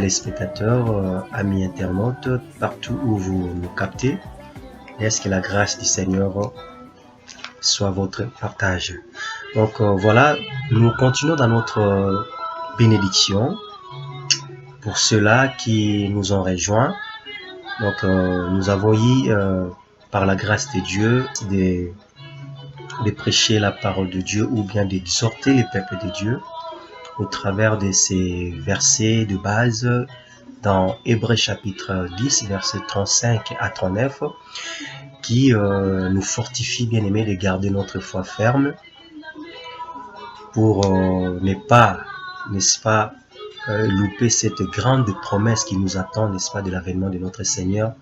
téléspectateurs, amis internautes, partout où vous nous captez, laisse que la grâce du Seigneur soit votre partage. Donc voilà, nous continuons dans notre bénédiction. Pour ceux-là qui nous ont rejoints, donc nous avons eu, par la grâce de Dieu, de prêcher la parole de Dieu ou bien d'exhorter les peuples de Dieu au travers de ces versets de base dans Hébreux chapitre 10, versets 35 à 39, qui nous fortifie, bien aimés, de garder notre foi ferme pour ne pas, n'est-ce pas, louper cette grande promesse qui nous attend, n'est-ce pas, de l'avènement de notre Seigneur,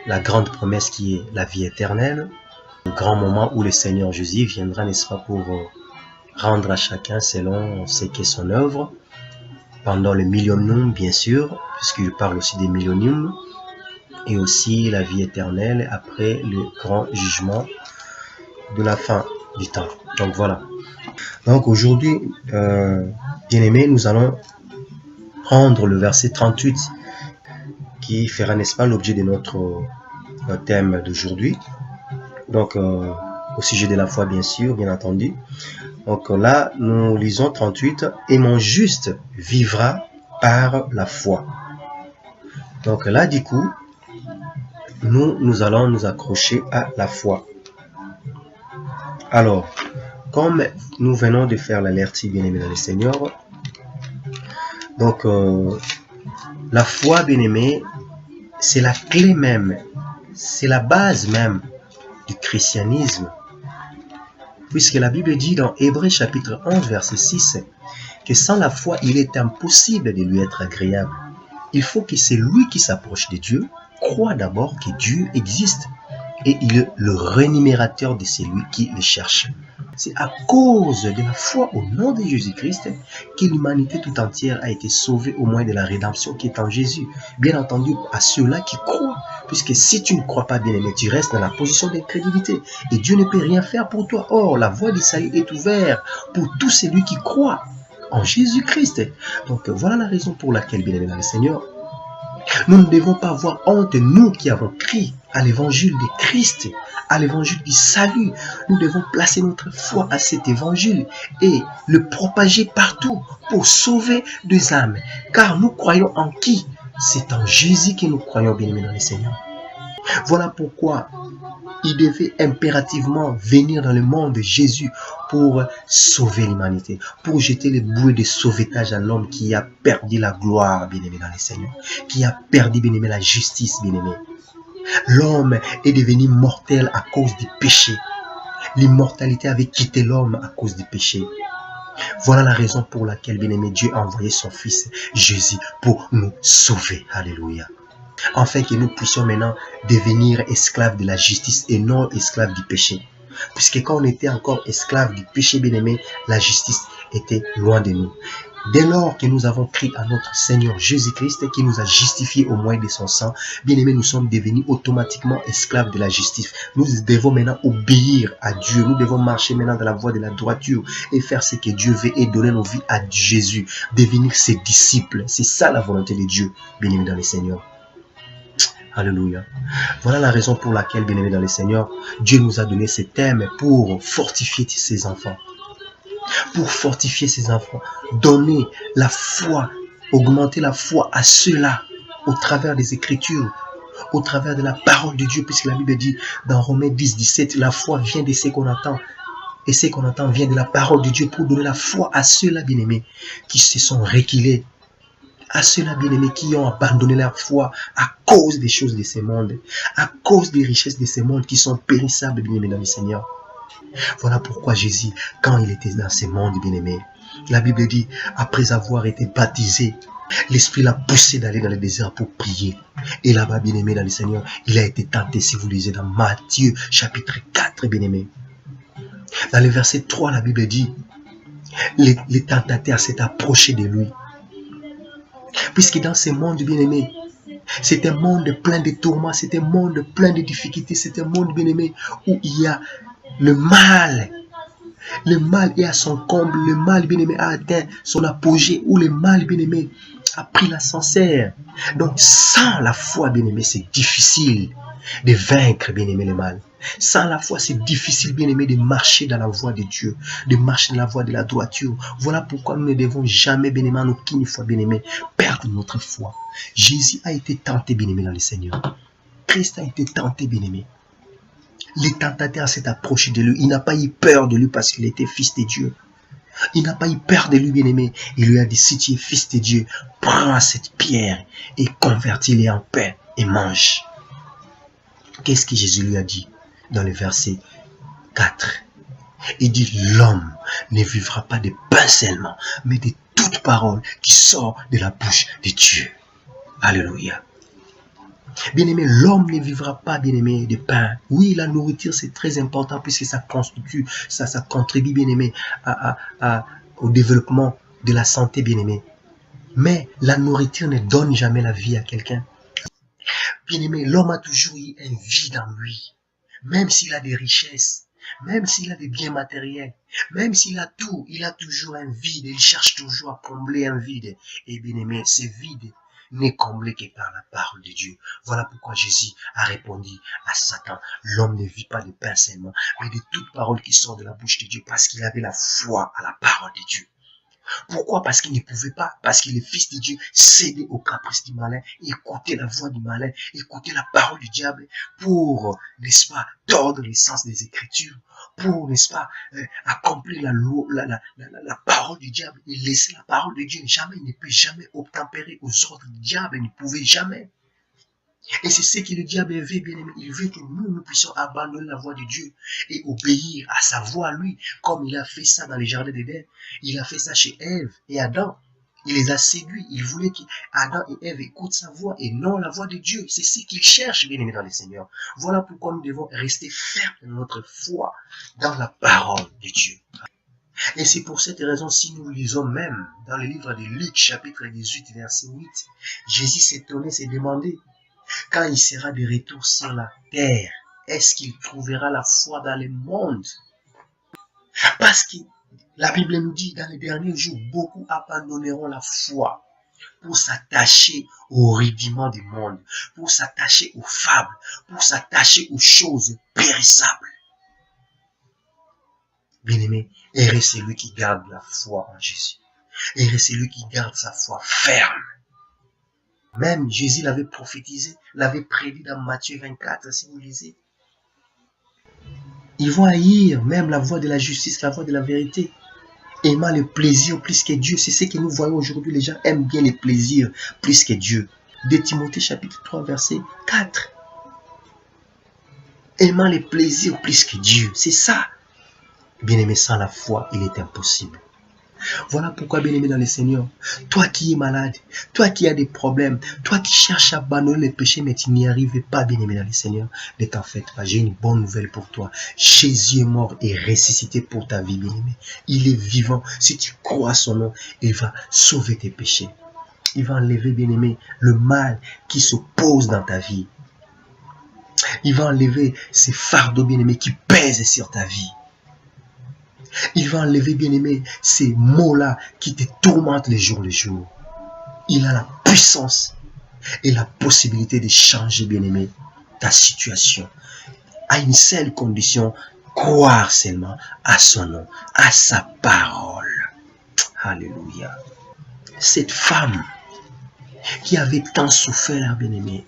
la grande promesse qui est la vie éternelle, le grand moment où le Seigneur Jésus viendra, n'est-ce pas, pour rendre à chacun selon ce qu'est son œuvre, pendant le millénium, bien sûr, puisqu'il parle aussi des milléniums, et aussi la vie éternelle après le grand jugement de la fin du temps. Donc voilà. Donc aujourd'hui, bien-aimés, nous allons prendre le verset 38 qui fera, n'est-ce pas, l'objet de notre thème d'aujourd'hui. Donc au sujet de la foi, bien sûr, bien entendu. Donc là, nous lisons 38. Et mon juste vivra par la foi. Donc là, du coup, nous allons nous accrocher à la foi. Alors, comme nous venons de faire l'averti, bien-aimé dans le Seigneur, donc la foi, bien-aimé, c'est la clé même, c'est la base même du christianisme. Puisque la Bible dit dans Hébreux chapitre 11, verset 6, que sans la foi, il est impossible de lui être agréable. Il faut que celui qui s'approche de Dieu croit d'abord que Dieu existe et il est le rémunérateur de celui qui le cherche. C'est à cause de la foi au nom de Jésus-Christ que l'humanité tout entière a été sauvée au moyen de la rédemption qui est en Jésus. Bien entendu, à ceux-là qui croient. Puisque si tu ne crois pas, bien-aimé, tu restes dans la position d'incrédulité. Et Dieu ne peut rien faire pour toi. Or, la voie du salut est ouverte pour tout celui qui croit en Jésus-Christ. Donc, voilà la raison pour laquelle, bien-aimé dans le Seigneur, nous ne devons pas avoir honte, nous qui avons crié à l'évangile de Christ, à l'évangile du salut. Nous devons placer notre foi à cet évangile et le propager partout pour sauver des âmes. Car nous croyons en qui? C'est en Jésus que nous croyons, bien-aimés dans le Seigneur. Voilà pourquoi il devait impérativement venir dans le monde de Jésus pour sauver l'humanité, pour jeter les bouées de sauvetage à l'homme qui a perdu la gloire, bien-aimé dans le Seigneur, qui a perdu, bien-aimé, la justice, bien-aimé. L'homme est devenu mortel à cause du péché. L'immortalité avait quitté l'homme à cause du péché. Voilà la raison pour laquelle, bien-aimé, Dieu a envoyé son Fils Jésus pour nous sauver. Alléluia. Afin que nous puissions maintenant devenir esclaves de la justice et non esclaves du péché. Puisque quand on était encore esclaves du péché, bien-aimé, la justice était loin de nous. Dès lors que nous avons crié à notre Seigneur Jésus-Christ qui nous a justifiés au moyen de son sang, bien-aimés, nous sommes devenus automatiquement esclaves de la justice. Nous devons maintenant obéir à Dieu. Nous devons marcher maintenant dans la voie de la droiture et faire ce que Dieu veut et donner nos vies à Jésus. Devenir ses disciples. C'est ça la volonté de Dieu, bien-aimés dans le Seigneur. Alléluia. Voilà la raison pour laquelle, bien-aimés dans le Seigneur, Dieu nous a donné ce thème pour fortifier ses enfants. Pour fortifier ses enfants, donner la foi, augmenter la foi à ceux-là, au travers des Écritures, au travers de la parole de Dieu, puisque la Bible dit dans Romains 10, 17, la foi vient de ce qu'on entend, et ce qu'on entend vient de la parole de Dieu, pour donner la foi à ceux-là, bien-aimés, qui se sont reculés, à ceux-là, bien-aimés, qui ont abandonné leur foi à cause des choses de ce monde, à cause des richesses de ce monde qui sont périssables, bien-aimés dans le Seigneur. Voilà pourquoi Jésus, quand il était dans ce monde, bien-aimé, la Bible dit, après avoir été baptisé, l'Esprit l'a poussé d'aller dans le désert pour prier. Et là-bas, bien-aimé dans le Seigneur, il a été tenté, si vous lisez dans Matthieu, chapitre 4, bien-aimé. Dans le verset 3, la Bible dit, les tentateurs s'est approché de lui. Puisque dans ce monde, bien-aimé, c'est un monde plein de tourments, c'est un monde plein de difficultés, c'est un monde, bien-aimé, où il y a le mal. Le mal est à son comble, le mal, bien-aimé, a atteint son apogée, où le mal, bien-aimé, a pris la sincère. Donc, sans la foi, bien-aimé, c'est difficile de vaincre, bien-aimé, le mal. Sans la foi, c'est difficile, bien-aimé, de marcher dans la voie de Dieu, de marcher dans la voie de la droiture. Voilà pourquoi nous ne devons jamais, bien-aimé, en aucune fois, bien-aimé, perdre notre foi. Jésus a été tenté, bien-aimé, dans le Seigneur. Christ a été tenté, bien-aimé. Les tentateurs s'est approché de lui. Il n'a pas eu peur de lui parce qu'il était fils de Dieu. Il n'a pas eu peur de lui, bien-aimé. Il lui a dit, si tu es fils de Dieu, prends cette pierre et convertis-les en pain et mange. Qu'est-ce que Jésus lui a dit dans le verset 4? Il dit, l'homme ne vivra pas de pain seulement, mais de toute parole qui sort de la bouche de Dieu. Alléluia. Bien-aimé, l'homme ne vivra pas, bien-aimé, de pain. Oui, la nourriture, c'est très important puisque ça constitue, ça contribue, bien-aimé, au développement de la santé, bien-aimé. Mais la nourriture ne donne jamais la vie à quelqu'un. Bien-aimé, l'homme a toujours eu un vide en lui. Même s'il a des richesses, même s'il a des biens matériels, même s'il a tout, il a toujours un vide. Il cherche toujours à combler un vide. Et bien-aimé, ce vide n'est comblé que par la parole de Dieu. Voilà pourquoi Jésus a répondu à Satan. L'homme ne vit pas de pain seulement, mais de toute parole qui sort de la bouche de Dieu, parce qu'il avait la foi à la parole de Dieu. Pourquoi? Parce qu'il ne pouvait pas, parce qu'il est fils de Dieu, céder aux caprices du malin, écouter la voix du malin, écouter la parole du diable pour, n'est-ce pas, tordre les sens des Écritures, pour, n'est-ce pas, accomplir la parole du diable et laisser la parole de Dieu. Jamais, il ne peut jamais obtempérer aux ordres du diable, il ne pouvait jamais. Et c'est ce que le diable veut, bien aimé. Il veut que nous puissions abandonner la voie de Dieu et obéir à sa voix, lui, comme il a fait ça dans les jardins d'Éden. Il a fait ça chez Ève et Adam. Il les a séduits. Il voulait qu'Adam et Ève écoutent sa voix et non la voix de Dieu. C'est ce qu'il cherche, bien aimé, dans le Seigneur. Voilà pourquoi nous devons rester fermes dans notre foi dans la parole de Dieu. Et c'est pour cette raison, si nous lisons même dans le livre de Luc, chapitre 18, verset 8, Jésus s'étonnait, s'est demandé, quand il sera de retour sur la terre, est-ce qu'il trouvera la foi dans le monde? Parce que la Bible nous dit, dans les derniers jours, beaucoup abandonneront la foi pour s'attacher au rudiment du monde, pour s'attacher aux fables, pour s'attacher aux choses périssables. Bien-aimé, heureux celui qui garde la foi en Jésus. Heureux celui qui garde sa foi ferme. Même Jésus l'avait prophétisé, l'avait prédit dans Matthieu 24, si vous lisez. Ils vont haïr même la voie de la justice, la voie de la vérité, aimant le plaisir plus que Dieu. C'est ce que nous voyons aujourd'hui. Les gens aiment bien les plaisirs plus que Dieu. De Timothée chapitre 3, verset 4. Aimant les plaisirs plus que Dieu. C'est ça. Bien-aimé, sans la foi, il est impossible. Voilà pourquoi, bien-aimé dans le Seigneur, toi qui es malade, toi qui as des problèmes, toi qui cherches à abandonner les péchés, mais tu n'y arrives pas, bien-aimé dans le Seigneur, ne t'en fais pas. J'ai une bonne nouvelle pour toi. Jésus est mort et ressuscité pour ta vie, bien-aimé. Il est vivant. Si tu crois son nom, il va sauver tes péchés. Il va enlever, bien-aimé, le mal qui s'oppose dans ta vie. Il va enlever ces fardeaux, bien-aimé, qui pèsent sur ta vie. Il va enlever, bien-aimé, ces mots-là qui te tourmentent les jours. Il a la puissance et la possibilité de changer, bien-aimé, ta situation. À une seule condition, croire seulement à son nom, à sa parole. Alléluia. Cette femme qui avait tant souffert, bien-aimé,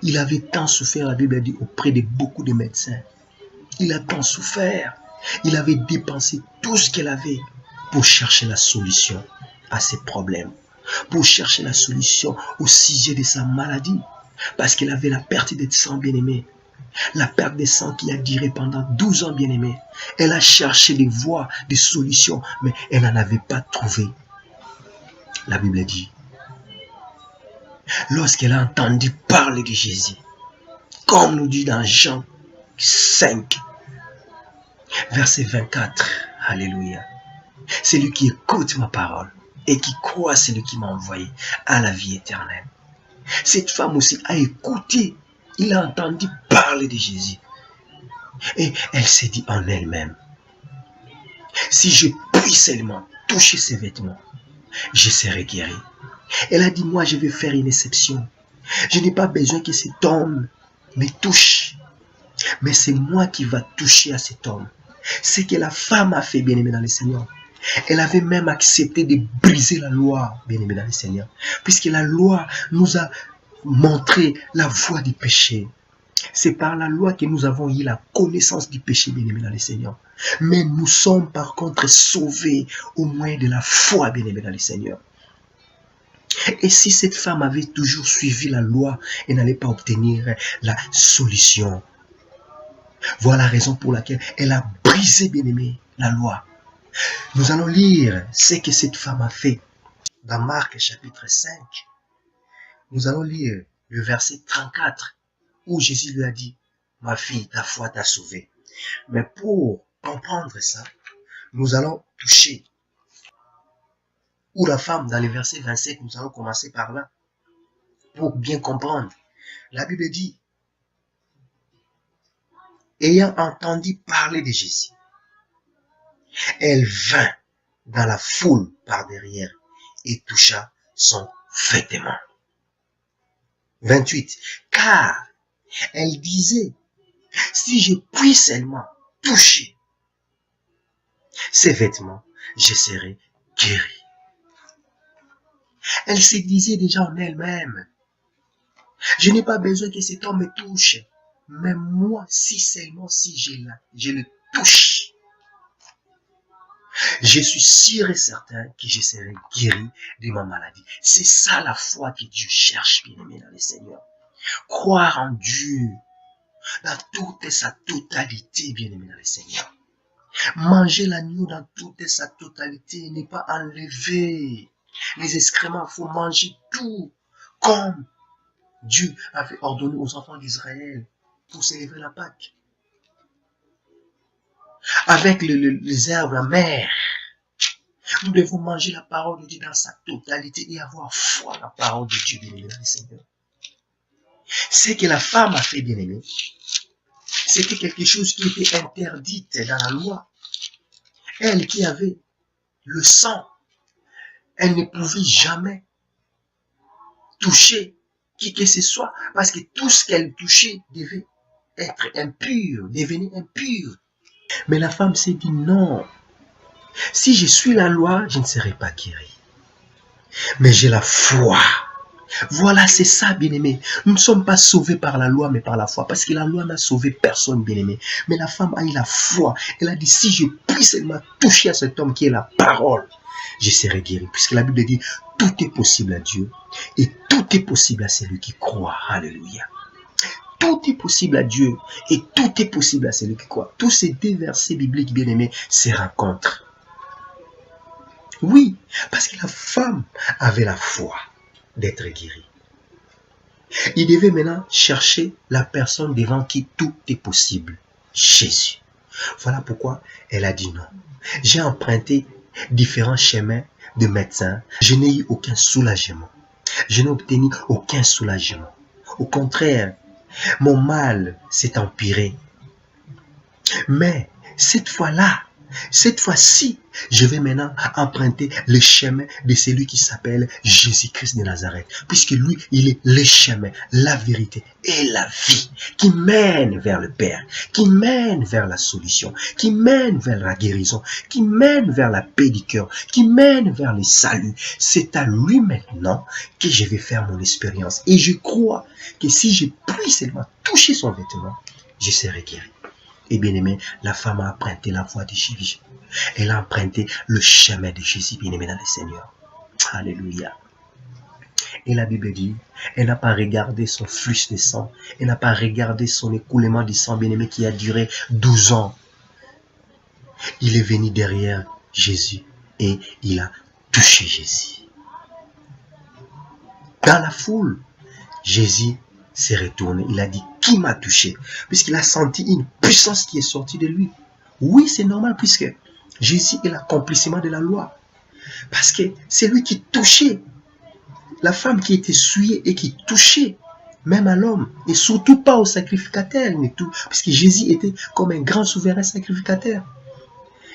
il avait tant souffert, la Bible dit, auprès de beaucoup de médecins. Il a tant souffert. Il avait dépensé tout ce qu'elle avait pour chercher la solution à ses problèmes, pour chercher la solution au sujet de sa maladie, parce qu'elle avait la perte de sang, bien-aimé. La perte de sang qui a duré pendant 12 ans, bien-aimé. Elle a cherché des voies, des solutions, mais elle n'en avait pas trouvé. La Bible dit, lorsqu'elle a entendu parler de Jésus, comme nous dit dans Jean 5, verset 24, alléluia. Celui qui écoute ma parole et qui croit celui qui m'a envoyé à la vie éternelle. Cette femme aussi a écouté, il a entendu parler de Jésus. Et elle s'est dit en elle-même, si je puis seulement toucher ses vêtements, je serai guéri. Elle a dit, moi je vais faire une exception. Je n'ai pas besoin que cet homme me touche. Mais c'est moi qui va toucher à cet homme. C'est que la femme a fait, bien-aimé dans le Seigneur. Elle avait même accepté de briser la loi, bien-aimé dans le Seigneur. Puisque la loi nous a montré la voie du péché. C'est par la loi que nous avons eu la connaissance du péché, bien-aimé dans le Seigneur. Mais nous sommes par contre sauvés au moyen de la foi, bien-aimé dans le Seigneur. Et si cette femme avait toujours suivi la loi, elle n'allait pas obtenir la solution. Voilà la raison pour laquelle elle a brisé, bien-aimé, la loi. Nous allons lire ce que cette femme a fait dans Marc chapitre 5. Nous allons lire le verset 34 où Jésus lui a dit, ma fille, ta foi t'a sauvée. Mais pour comprendre ça, nous allons toucher. Ou la femme, dans le verset 27, nous allons commencer par là. Pour bien comprendre. La Bible dit, ayant entendu parler de Jésus, elle vint dans la foule par derrière et toucha son vêtement. 28. Car elle disait, si je puis seulement toucher ses vêtements, je serai guérie. Elle se disait déjà en elle-même, je n'ai pas besoin que cet homme me touche, mais moi, si seulement si je le touche, je suis sûr et certain que je serai guéri de ma maladie. C'est ça la foi que Dieu cherche, bien-aimé dans le Seigneur. Croire en Dieu dans toute sa totalité, bien-aimé dans le Seigneur. Manger l'agneau dans toute sa totalité, n'est pas enlever les excréments, il faut manger tout comme Dieu avait ordonné aux enfants d'Israël pour célébrer la Pâque. Avec les herbes, la mer, nous devons manger la parole de Dieu dans sa totalité et avoir foi en la parole de Dieu, bien-aimé dans le Seigneur. Ce que la femme a fait, bien-aimé, c'était quelque chose qui était interdit dans la loi. Elle qui avait le sang, elle ne pouvait jamais toucher qui que ce soit, parce que tout ce qu'elle touchait devait être impur, devenir impur. Mais la femme s'est dit non, si je suis la loi, je ne serai pas guérie. Mais j'ai la foi. Voilà, c'est ça, bien-aimé. Nous ne sommes pas sauvés par la loi, mais par la foi. Parce que la loi n'a sauvé personne, bien-aimé. Mais la femme a eu la foi. Elle a dit, si je puis seulement toucher à cet homme qui est la parole, je serai guéri. Puisque la Bible dit, tout est possible à Dieu. Et tout est possible à celui qui croit. Alléluia. Tout est possible à Dieu. Et tout est possible à celui qui croit. Tous ces deux versets bibliques, bien-aimés, se rencontrent. Oui, parce que la femme avait la foi d'être guérie. Il devait maintenant chercher la personne devant qui tout est possible. Jésus. Voilà pourquoi elle a dit non. J'ai emprunté différents chemins de médecins. Je n'ai eu aucun soulagement. Je n'ai obtenu aucun soulagement. Au contraire, mon mal s'est empiré. Mais cette fois-là, cette fois-ci, je vais maintenant emprunter le chemin de celui qui s'appelle Jésus-Christ de Nazareth. Puisque lui, il est le chemin, la vérité et la vie qui mène vers le Père, qui mène vers la solution, qui mène vers la guérison, qui mène vers la paix du cœur, qui mène vers le salut. C'est à lui maintenant que je vais faire mon expérience. Et je crois que si je puis seulement toucher son vêtement, je serai guéri. Et bien aimé, la femme a emprunté la voie de Jésus. Elle a emprunté le chemin de Jésus, bien aimé dans le Seigneur. Alléluia. Et la Bible dit, elle n'a pas regardé son flux de sang. Elle n'a pas regardé son écoulement de sang, bien aimé, qui a duré 12 ans. Il est venu derrière Jésus et il a touché Jésus. Dans la foule, Jésus s'est retourné. Il a dit, qui m'a touché? Puisqu'il a senti une puissance qui est sortie de lui. Oui, c'est normal puisque Jésus est l'accomplissement de la loi. Parce que c'est lui qui touchait. La femme qui était souillée et qui touchait même à l'homme. Et surtout pas au sacrificateur. Puisque Jésus était comme un grand souverain sacrificateur.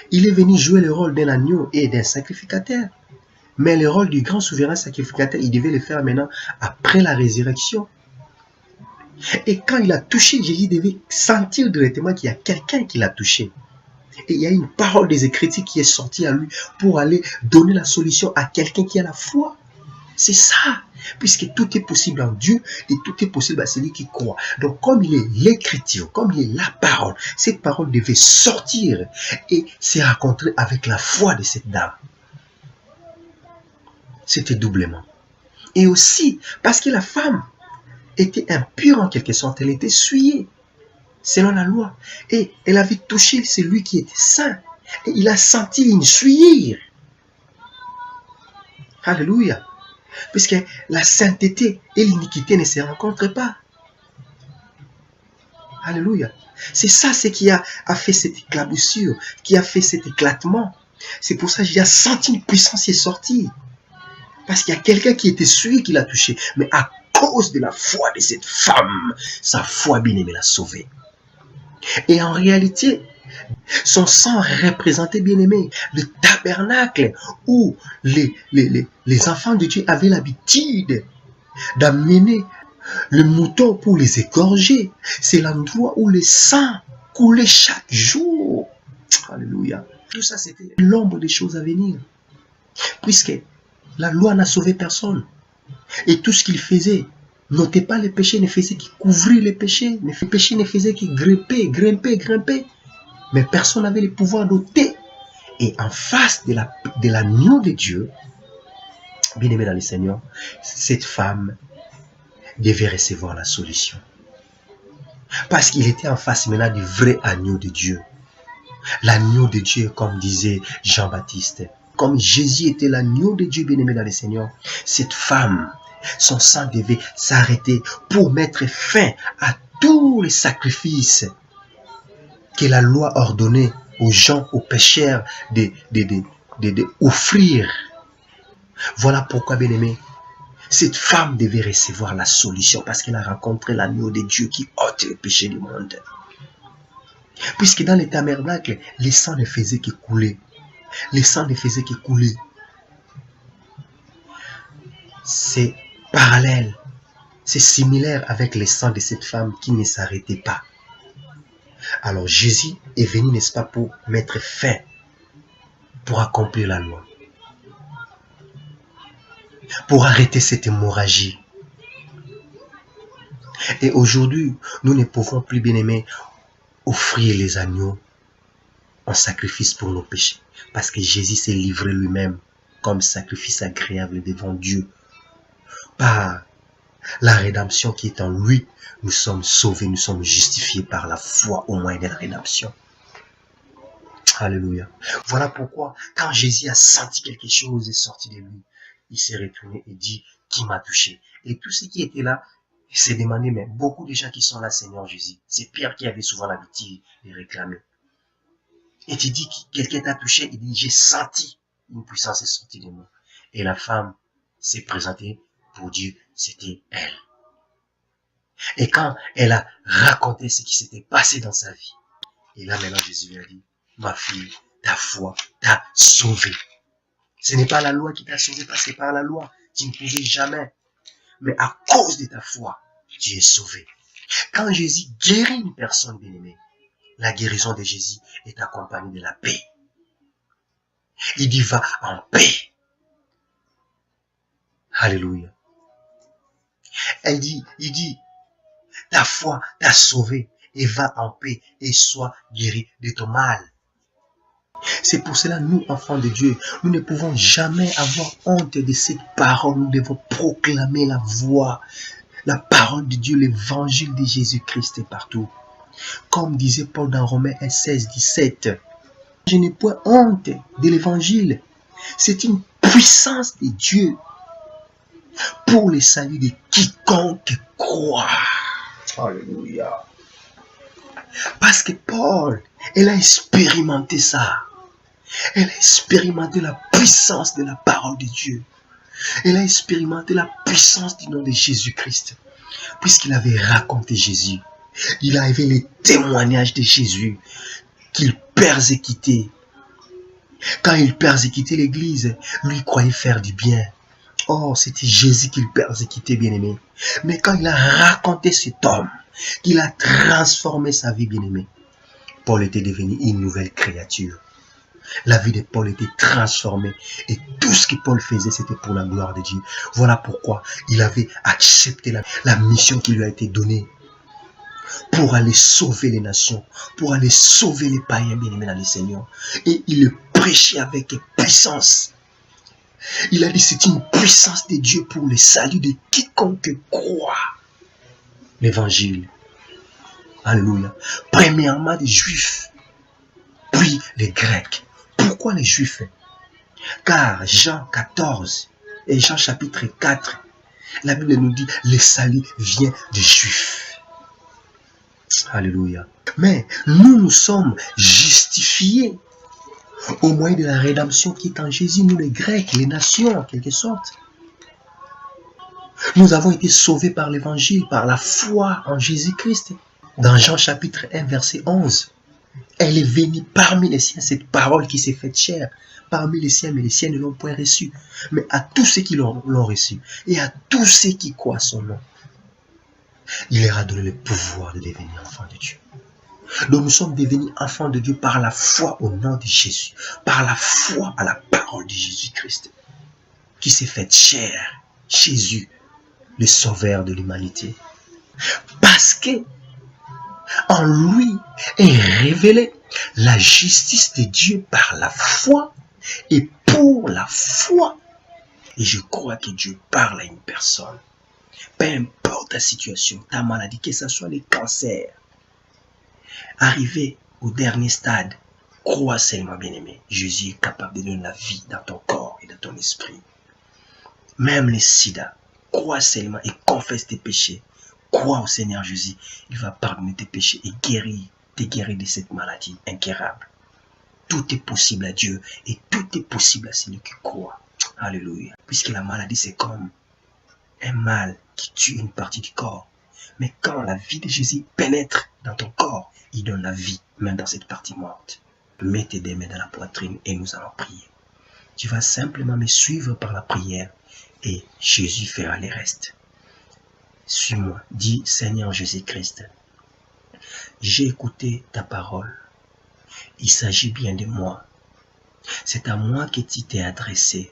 Il est venu jouer le rôle d'un agneau et d'un sacrificateur. Mais le rôle du grand souverain sacrificateur, il devait le faire maintenant après la résurrection. Et quand il a touché, Jésus devait sentir directement qu'il y a quelqu'un qui l'a touché. Et il y a une parole des Écritures qui est sortie à lui pour aller donner la solution à quelqu'un qui a la foi. C'est ça. Puisque tout est possible en Dieu et tout est possible à celui qui croit. Donc comme il est l'écriture, comme il est la parole, cette parole devait sortir et se rencontrer avec la foi de cette dame. C'était doublement. Et aussi parce que la femme était impure en quelque sorte, elle était souillée selon la loi. Et elle avait touché celui qui était saint. Et il a senti une souillure. Alléluia. Puisque la sainteté et l'iniquité ne se rencontrent pas. Alléluia. C'est ça ce qui a fait cette éclaboussure, qui a fait cet éclatement. C'est pour ça que j'ai senti une puissance qui est sortie. Parce qu'il y a quelqu'un qui était souillé qui l'a touché. Mais à cause de la foi de cette femme, sa foi bien-aimée l'a sauvée. Et en réalité, son sang représentait, bien-aimé, le tabernacle où les enfants de Dieu avaient l'habitude d'amener le mouton pour les égorger. C'est l'endroit où le sang coulait chaque jour. Alléluia. Tout ça, c'était l'ombre des choses à venir. Puisque la loi n'a sauvé personne. Et tout ce qu'il faisait, notez pas les péchés, ne faisait que couvrir les péchés. Les péchés ne faisaient que grimper. Mais personne n'avait le pouvoir d'ôter. Et en face de l'agneau de Dieu, bien aimé dans le Seigneur, cette femme devait recevoir la solution. Parce qu'il était en face maintenant du vrai agneau de Dieu. L'agneau de Dieu, comme disait Jean-Baptiste. Comme Jésus était l'agneau de Dieu, bien aimé dans le Seigneur, cette femme, son sang devait s'arrêter pour mettre fin à tous les sacrifices que la loi ordonnait aux gens, aux pécheurs, d'offrir. Voilà pourquoi, bien aimé, cette femme devait recevoir la solution parce qu'elle a rencontré l'agneau de Dieu qui ôte le péché du monde. Puisque dans les tabernacles, les sangs ne faisaient que couler. Les sangs ne faisaient que couler. C'est parallèle, c'est similaire avec les sangs de cette femme qui ne s'arrêtait pas. Alors Jésus est venu, n'est-ce pas, pour mettre fin, pour accomplir la loi, pour arrêter cette hémorragie. Et aujourd'hui, nous ne pouvons plus, bien aimés, offrir les agneaux en sacrifice pour nos péchés. Parce que Jésus s'est livré lui-même comme sacrifice agréable devant Dieu. Par la rédemption qui est en lui, nous sommes sauvés, nous sommes justifiés par la foi au moyen de la rédemption. Alléluia. Voilà pourquoi, quand Jésus a senti quelque chose est sorti de lui, il s'est retourné et dit, qui m'a touché? Et tous ceux qui étaient là, ils s'est demandé, mais beaucoup de gens qui sont là, Seigneur Jésus, c'est Pierre qui avait souvent l'habitude de réclamer. Et tu dis, quelqu'un t'a touché, il dit, j'ai senti une puissance est sortie de moi. Et la femme s'est présentée pour dire, c'était elle. Et quand elle a raconté ce qui s'était passé dans sa vie, et là maintenant Jésus lui a dit, ma fille, ta foi t'a sauvée. Ce n'est pas la loi qui t'a sauvé parce que par la loi, tu ne pouvais jamais. Mais à cause de ta foi, tu es sauvé. Quand Jésus guérit une personne bien-aimée, la guérison de Jésus est accompagnée de la paix. Il dit, va en paix. Alléluia. Il dit, ta foi t'a sauvé et va en paix et sois guéri de ton mal. C'est pour cela, nous, enfants de Dieu, nous ne pouvons jamais avoir honte de cette parole. Nous devons proclamer la voix, la parole de Dieu, l'évangile de Jésus-Christ partout. Comme disait Paul dans Romains 16, 17, je n'ai point honte de l'évangile. C'est une puissance de Dieu pour le salut de quiconque croit. Alléluia. Parce que Paul, elle a expérimenté ça. Elle a expérimenté la puissance de la parole de Dieu. Elle a expérimenté la puissance du nom de Jésus-Christ. Puisqu'il avait raconté Jésus. Il avait les témoignages de Jésus qu'il persécutait. Quand il persécutait l'église, lui croyait faire du bien. Oh, c'était Jésus qu'il persécutait, bien-aimé. Mais quand il a raconté cet homme, qu'il a transformé sa vie, bien-aimé, Paul était devenu une nouvelle créature. La vie de Paul était transformée. Et tout ce que Paul faisait, c'était pour la gloire de Dieu. Voilà pourquoi il avait accepté la mission qui lui a été donnée. Pour aller sauver les nations. Pour aller sauver les païens bien-aimés dans le Seigneur. Et il le prêchait avec puissance. Il a dit c'est une puissance de Dieu pour le salut de quiconque croit. L'évangile. Alléluia. Premièrement les Juifs. Puis les Grecs. Pourquoi les Juifs? Car Jean 14 et Jean chapitre 4, la Bible nous dit le salut vient des Juifs. Alléluia. Mais nous sommes justifiés au moyen de la rédemption qui est en Jésus, nous les Grecs, les nations en quelque sorte. Nous avons été sauvés par l'évangile, par la foi en Jésus-Christ. Dans Jean chapitre 1 verset 11, elle est venue parmi les siens, cette parole qui s'est faite chair, parmi les siens, mais les siens ne l'ont point reçue. Mais à tous ceux qui l'ont reçu, et à tous ceux qui croient son nom, il leur a donné le pouvoir de devenir enfants de Dieu. Donc nous sommes devenus enfants de Dieu par la foi au nom de Jésus, par la foi à la parole de Jésus-Christ, qui s'est faite chair, Jésus, le sauveur de l'humanité. Parce que en lui est révélée la justice de Dieu par la foi et pour la foi. Et je crois que Dieu parle à une personne. Peu importe ta situation, ta maladie, que ce soit le cancer, arrivé au dernier stade, crois seulement, bien-aimé. Jésus est capable de donner la vie dans ton corps et dans ton esprit. Même les sida, crois seulement et confesse tes péchés. Crois au Seigneur Jésus, il va pardonner tes péchés et te guérir de cette maladie incurable. Tout est possible à Dieu et tout est possible à celui qui croit. Alléluia. Puisque la maladie, c'est comme un mal qui tue une partie du corps. Mais quand la vie de Jésus pénètre dans ton corps, il donne la vie, même dans cette partie morte. Mets tes deux mains dans la poitrine et nous allons prier. Tu vas simplement me suivre par la prière et Jésus fera le reste. Suis-moi, dis Seigneur Jésus-Christ, j'ai écouté ta parole. Il s'agit bien de moi. C'est à moi que tu t'es adressé.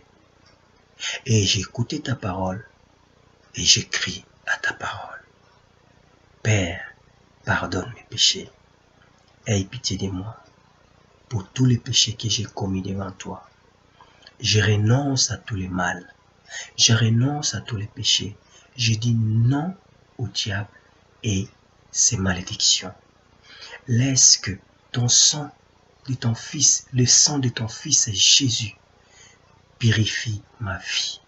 Et j'ai écouté ta parole et j'écris à ta parole. Père, pardonne mes péchés. Aie pitié de moi pour tous les péchés que j'ai commis devant toi. Je renonce à tous les mal. Je renonce à tous les péchés. Je dis non au diable et ses malédictions. Laisse que ton sang de ton Fils, le sang de ton Fils Jésus, purifie ma vie.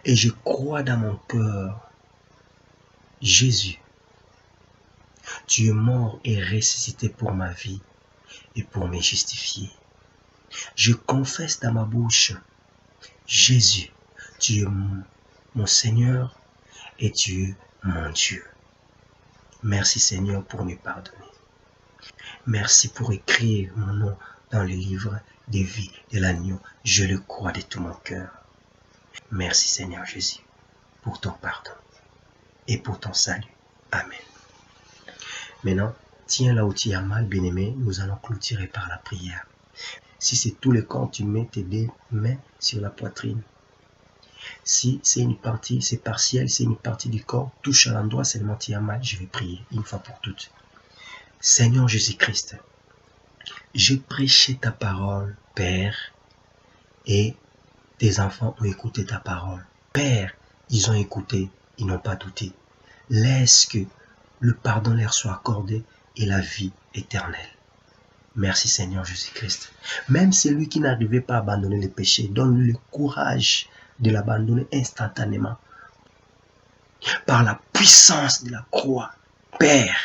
Et je crois dans mon cœur, Jésus, tu es mort et ressuscité pour ma vie et pour me justifier. Je confesse dans ma bouche, Jésus, tu es mon Seigneur et tu es mon Dieu. Merci Seigneur pour me pardonner. Merci pour écrire mon nom dans le livre des vies de l'agneau. Je le crois de tout mon cœur. Merci Seigneur Jésus pour ton pardon et pour ton salut. Amen. Maintenant, tiens là où tu as mal, bien-aimé, nous allons clôturer par la prière. Si c'est tout le corps, tu mets tes deux mains sur la poitrine. Si c'est une partie, c'est partiel, c'est une partie du corps, touche à l'endroit seulement tu as mal, je vais prier une fois pour toutes. Seigneur Jésus-Christ, j'ai prêché ta parole, Père, et tes enfants ont écouté ta parole. Père, ils ont écouté, ils n'ont pas douté. Laisse que le pardon leur soit accordé et la vie éternelle. Merci Seigneur Jésus-Christ. Même celui qui n'arrivait pas à abandonner le péché, donne-lui le courage de l'abandonner instantanément. Par la puissance de la croix, Père,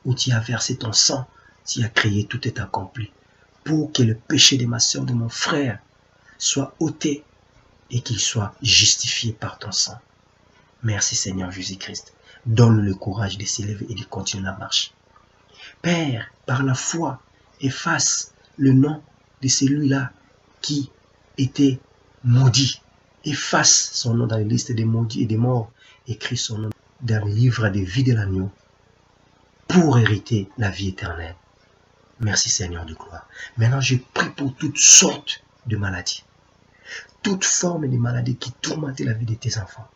où tu as versé ton sang, tu as crié, tout est accompli. Pour que le péché de ma soeur, de mon frère, soit ôté et qu'il soit justifié par ton sang. Merci Seigneur Jésus-Christ. Donne-lui le courage de s'élever et de continuer la marche. Père, par la foi, efface le nom de celui-là qui était maudit. Efface son nom dans la liste des maudits et des morts. Écris son nom dans le livre des vies de l'agneau pour hériter la vie éternelle. Merci Seigneur de gloire. Maintenant, je prie pour toutes sortes de maladies. Toute forme de maladie qui tourmente la vie de tes enfants.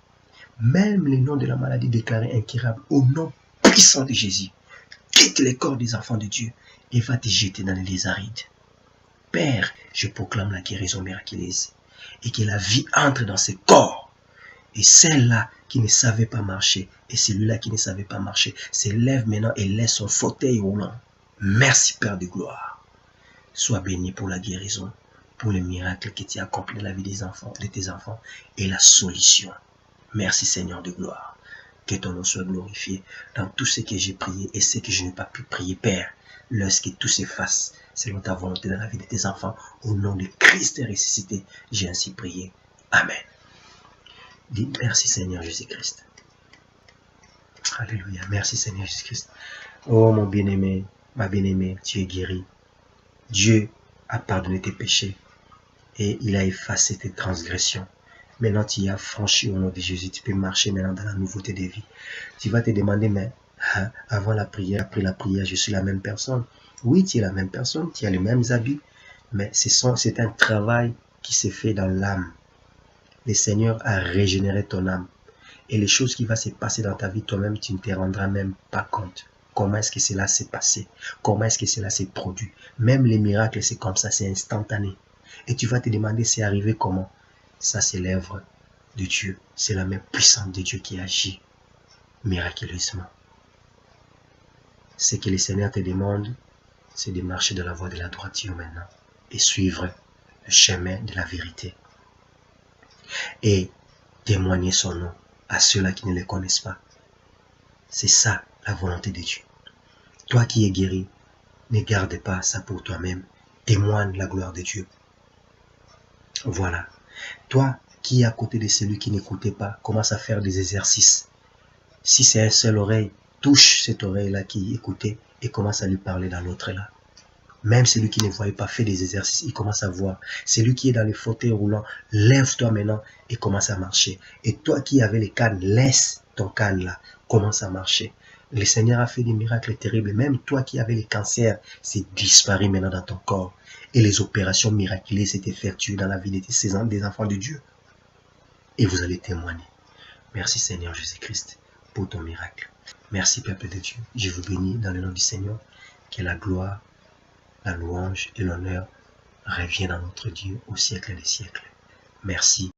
Même les noms de la maladie déclarés incurables au nom puissant de Jésus. Quitte les corps des enfants de Dieu et va te jeter dans les arides. Père, je proclame la guérison miraculeuse et que la vie entre dans ces corps. Et celle-là qui ne savait pas marcher et celui-là qui ne savait pas marcher s'élève maintenant et laisse son fauteuil roulant. Merci Père de gloire. Sois béni pour la guérison, pour le miracle que tu as accompli dans la vie des enfants, de tes enfants et la solution. Merci Seigneur de gloire. Que ton nom soit glorifié dans tout ce que j'ai prié et ce que je n'ai pas pu prier, Père. Lorsque tout s'efface, selon ta volonté dans la vie de tes enfants, au nom de Christ ressuscité, j'ai ainsi prié. Amen. Dis merci Seigneur Jésus-Christ. Alléluia. Merci Seigneur Jésus-Christ. Oh mon bien-aimé, ma bien-aimée, tu es guéri. Dieu a pardonné tes péchés et il a effacé tes transgressions. Maintenant, tu as franchi au nom de Jésus. Tu peux marcher maintenant dans la nouveauté des vies. Tu vas te demander, mais avant la prière, après la prière, je suis la même personne. Oui, tu es la même personne, tu as les mêmes habits, mais c'est un travail qui s'est fait dans l'âme. Le Seigneur a régénéré ton âme. Et les choses qui vont se passer dans ta vie, toi-même, tu ne te rendras même pas compte. Comment est-ce que cela s'est passé? Comment est-ce que cela s'est produit? Même les miracles, c'est comme ça, c'est instantané. Et tu vas te demander, c'est arrivé comment? Ça, c'est l'œuvre de Dieu. C'est la main puissante de Dieu qui agit miraculeusement. Ce que le Seigneur te demande, c'est de marcher dans la voie de la droiture maintenant et suivre le chemin de la vérité. Et témoigner son nom à ceux-là qui ne le connaissent pas. C'est ça la volonté de Dieu. Toi qui es guéri, ne garde pas ça pour toi-même. Témoigne la gloire de Dieu. Voilà. Toi qui es à côté de celui qui n'écoutait pas, commence à faire des exercices. Si c'est un seul oreille, touche cette oreille-là qui écoutait et commence à lui parler dans l'autre là. Même celui qui ne voyait pas fait des exercices, il commence à voir. Celui qui est dans les fauteuils roulants, lève-toi maintenant et commence à marcher. Et toi qui avais les cannes, laisse ton canne là, commence à marcher. Le Seigneur a fait des miracles terribles. Même toi qui avais les cancers, c'est disparu maintenant dans ton corps. Et les opérations miraculeuses s'est effectuées dans la vie des enfants de Dieu. Et vous allez témoigner. Merci Seigneur Jésus-Christ pour ton miracle. Merci peuple de Dieu. Je vous bénis dans le nom du Seigneur. Que la gloire, la louange et l'honneur reviennent à notre Dieu au siècle des siècles. Merci